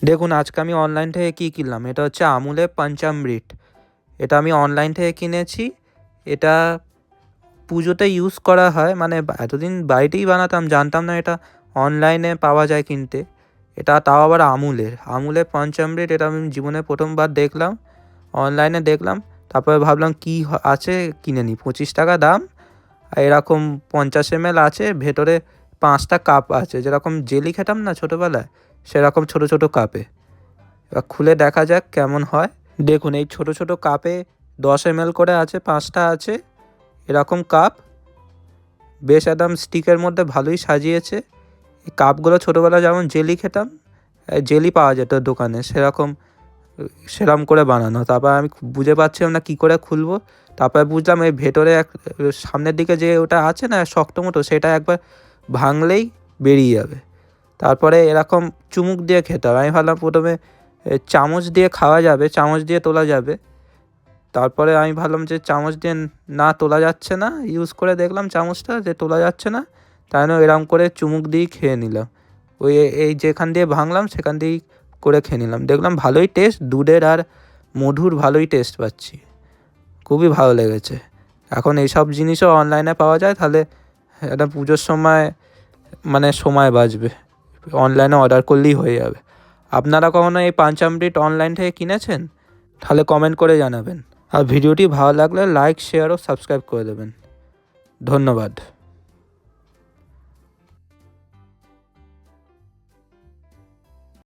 দেখুন আজকে আমি অনলাইন থেকে কী কিনলাম। এটা হচ্ছে আমুলের পঞ্চামৃত। এটা আমি অনলাইন থেকে কিনেছি। এটা পুজোতে ইউজ করা হয়, মানে এতদিন বাড়িতেই বানাতাম, জানতাম না এটা অনলাইনে পাওয়া যায় কিনতে। এটা তাও আবার আমুলের পঞ্চামৃত। এটা আমি জীবনে প্রথমবার দেখলাম, অনলাইনে দেখলাম। তারপরে ভাবলাম কি আছে কিনে নিই। 25 টাকা দাম। আর এরকম 50 ml আছে, ভেতরে 5টা কাপ আছে, যেরকম জেলি খেতাম না ছোটোবেলায়, সেরকম ছোট ছোট কাপে। এবার খুলে দেখা যাক কেমন হয়। দেখুন এই ছোট ছোট কাপে 10 ml করে আছে, 5টা আছে এরকম কাপ। বেশ একদম স্টিকের মধ্যে ভালোই সাজিয়েছে। এই কাপগুলো ছোটোবেলায় যেমন জেলি খেতাম, জেলি পাওয়া যেত দোকানে, সেরকম করে বানানো। তারপর আমি বুঝে পাচ্ছিলাম না কী করে খুলবো। তারপরে বুঝলাম এই ভেতরে সামনের দিকে যে ওটা আছে না শক্ত মতো, সেটা একবার ভাঙলেই বেরিয়ে যাবে। তারপরে এরকম চুমুক দিয়ে খেতে হবে। আমি ভাবলাম প্রথমে চামচ দিয়ে খাওয়া যাবে, চামচ দিয়ে তোলা যাবে। তারপরে আমি ভাবলাম যে চামচ দিয়ে না তোলা যাচ্ছে না, ইউজ করে দেখলাম চামচটা যে তোলা যাচ্ছে না, তাই জন্য এরকম করে চুমুক দিয়েই খেয়ে নিলাম। এই যেখান দিয়ে ভাঙলাম সেখান দিয়েই করে খেয়ে নিলাম। দেখলাম ভালোই টেস্ট, দুধের আর মধুর ভালোই টেস্ট পাচ্ছি। খুবই ভালো লেগেছে। এখন এইসব জিনিসও অনলাইনে পাওয়া যায়, তাহলে এটা পুজোর সময় মানে সময় বাঁচবে। অনলাইনে অর্ডার করলেই হয়ে যাবে। আপনারা কখনো এই পঞ্চামৃত অনলাইন থেকে কিনেছেন? তাহলে কমেন্ট করে জানাবেন। আর ভিডিওটি ভালো লাগলে লাইক, শেয়ার ও সাবস্ক্রাইব করে দেবেন। ধন্যবাদ।